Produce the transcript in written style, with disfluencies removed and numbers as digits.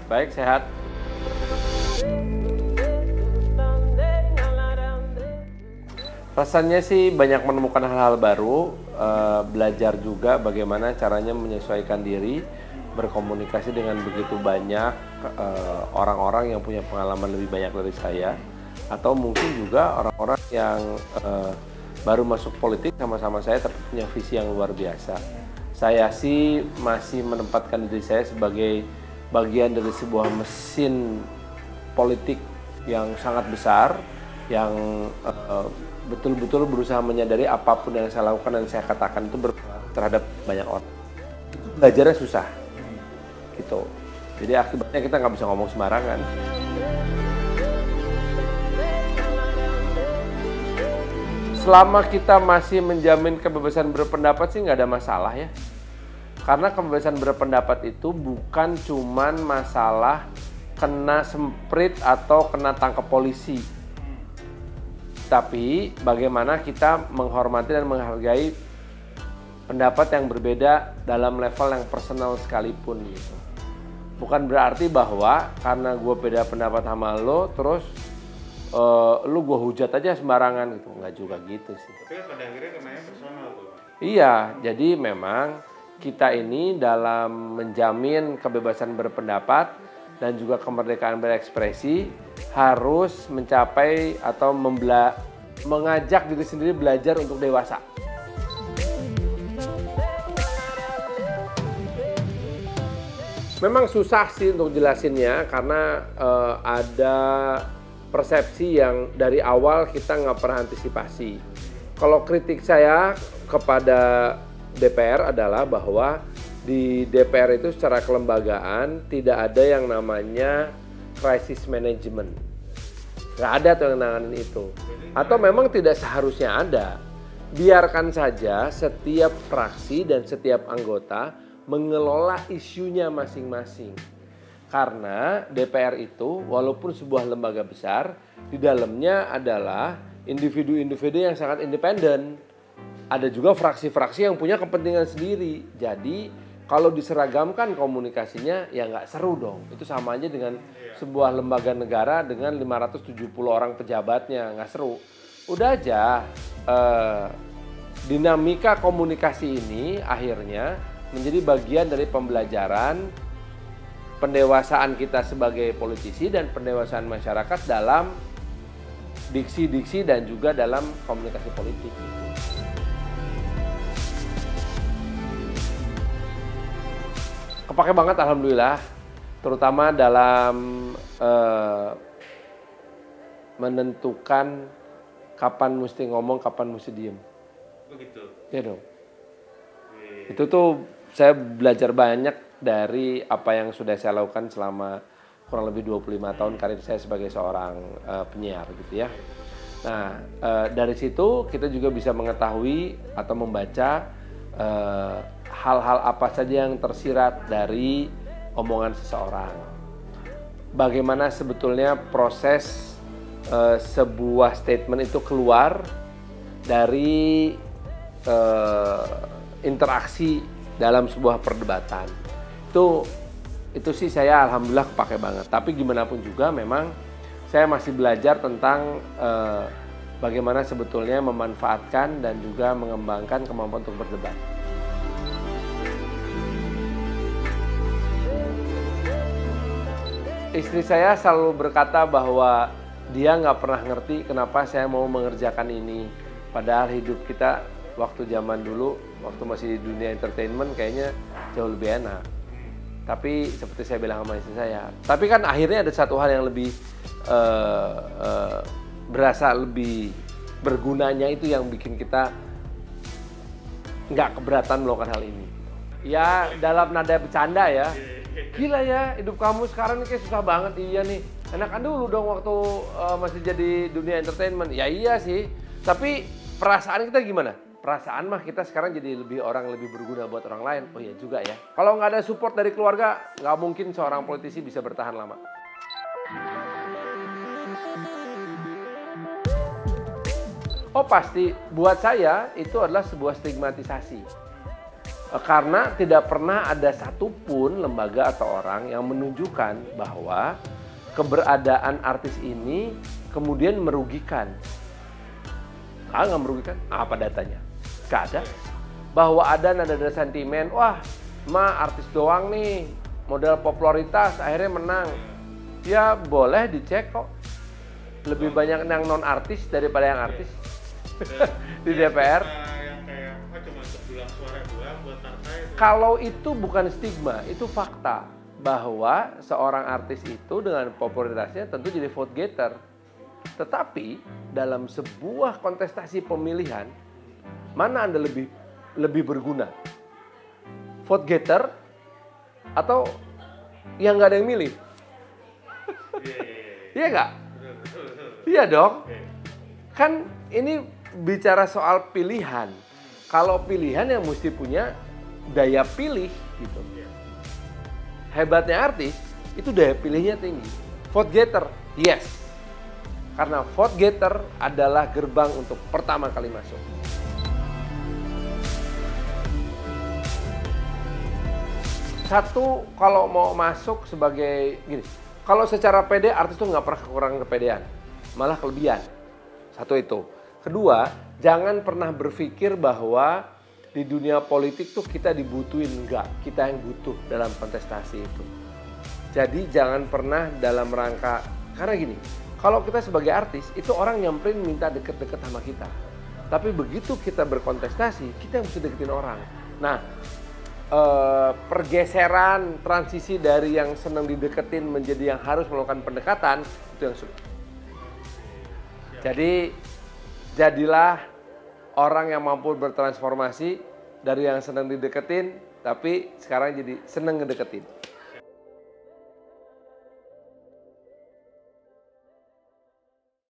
Baik, sehat. Rasanya sih banyak menemukan hal-hal baru, belajar juga bagaimana caranya menyesuaikan diri, berkomunikasi dengan begitu banyak orang-orang yang punya pengalaman lebih banyak dari saya, atau mungkin juga orang-orang yang baru masuk politik sama-sama saya tapi punya visi yang luar biasa. Saya sih masih menempatkan diri saya sebagai bagian dari sebuah mesin politik yang sangat besar, yang betul-betul berusaha menyadari apapun yang saya lakukan dan saya katakan itu berpengaruh terhadap banyak orang. Itu belajarnya susah, gitu. Jadi akibatnya kita nggak bisa ngomong sembarangan. Selama kita masih menjamin kebebasan berpendapat sih nggak ada masalah ya. Karena kebebasan berpendapat itu bukan cuman masalah kena semprit atau kena tangkap polisi. Tapi bagaimana kita menghormati dan menghargai pendapat yang berbeda dalam level yang personal sekalipun gitu. Bukan berarti bahwa karena gue beda pendapat sama lo terus lu gue hujat aja sembarangan gitu, nggak juga gitu sih. Tapi pada akhirnya kenanya personal tuh. Iya, jadi memang kita ini dalam menjamin kebebasan berpendapat dan juga kemerdekaan berekspresi harus mencapai atau mengajak diri sendiri belajar untuk dewasa. Memang susah sih untuk jelasinnya karena ada persepsi yang dari awal kita nggak pernah antisipasi. Kalau kritik saya kepada DPR adalah bahwa di DPR itu secara kelembagaan tidak ada yang namanya crisis management. Nggak ada tuh yang nanganin itu. Atau memang tidak seharusnya ada. Biarkan saja setiap fraksi dan setiap anggota mengelola isunya masing-masing. Karena DPR itu walaupun sebuah lembaga besar, di dalamnya adalah individu-individu yang sangat independen. Ada juga fraksi-fraksi yang punya kepentingan sendiri. Jadi kalau diseragamkan komunikasinya ya nggak seru dong. Itu sama aja dengan sebuah lembaga negara dengan 570 orang pejabatnya, nggak seru. Udah aja dinamika komunikasi ini akhirnya menjadi bagian dari pembelajaran pendewasaan kita sebagai politisi dan pendewasaan masyarakat dalam diksi-diksi dan juga dalam komunikasi politik. Kepake banget alhamdulillah, terutama dalam menentukan kapan mesti ngomong, kapan mesti diem. Begitu. Iya dong. Itu tuh saya belajar banyak dari apa yang sudah saya lakukan selama kurang lebih 25 tahun karir saya sebagai seorang penyiar gitu ya. Nah, dari situ kita juga bisa mengetahui atau membaca hal-hal apa saja yang tersirat dari omongan seseorang. Bagaimana sebetulnya proses sebuah statement itu keluar dari interaksi dalam sebuah perdebatan. Itu sih saya alhamdulillah kepake banget. Tapi gimana pun juga memang saya masih belajar tentang bagaimana sebetulnya memanfaatkan dan juga mengembangkan kemampuan untuk berdebat. Istri saya selalu berkata bahwa dia nggak pernah ngerti kenapa saya mau mengerjakan ini. Padahal hidup kita waktu zaman dulu, waktu masih di dunia entertainment kayaknya jauh lebih enak. Tapi seperti saya bilang sama istri saya, tapi kan akhirnya ada satu hal yang lebih berasa lebih bergunanya itu yang bikin kita nggak keberatan melakukan hal ini. Ya dalam nada bercanda ya, gila ya hidup kamu sekarang ini kayak susah banget. Iya nih, enakan dulu dong waktu masih jadi dunia entertainment. Ya iya sih, tapi perasaan kita gimana? Perasaan mah kita sekarang jadi orang lebih berguna buat orang lain. Oh iya juga ya. Kalau nggak ada support dari keluarga, nggak mungkin seorang politisi bisa bertahan lama. Oh pasti, buat saya itu adalah sebuah stigmatisasi. Karena tidak pernah ada satupun lembaga atau orang yang menunjukkan bahwa keberadaan artis ini kemudian merugikan. Nggak merugikan. Apa datanya? Nggak ada. Bahwa ada nada-nada sentimen, wah, artis doang nih, modal popularitas, akhirnya menang. Ya boleh dicek kok. Lebih banyak yang non-artis daripada yang artis di DPR. Yang kayak cuma untuk dulang suara doang buat partai. Kalau itu bukan stigma, itu fakta. Bahwa seorang artis itu dengan popularitasnya tentu jadi vote getter. Tetapi dalam sebuah kontestasi pemilihan, mana Anda lebih berguna? Vote getter atau yang nggak ada yang milih? Iya nggak? Iya dong. Kan ini bicara soal pilihan. Kalau pilihan yang mesti punya daya pilih gitu. Hebatnya artis itu daya pilihnya tinggi. Vote getter, yes. Karena vote getter adalah gerbang untuk pertama kali masuk. Satu, kalau mau masuk sebagai gini, kalau secara pede artis tuh nggak pernah kekurangan kepedean, malah kelebihan. Satu itu. Kedua, jangan pernah berpikir bahwa di dunia politik tuh kita dibutuhin, enggak, kita yang butuh dalam kontestasi itu. Jadi jangan pernah dalam rangka, karena gini, kalau kita sebagai artis itu orang nyamperin minta deket-deket sama kita. Tapi begitu kita berkontestasi, kita yang mesti deketin orang. Nah, pergeseran transisi dari yang senang dideketin menjadi yang harus melakukan pendekatan itu yang sulit. Jadi jadilah orang yang mampu bertransformasi dari yang senang dideketin tapi sekarang jadi senang ngedeketin.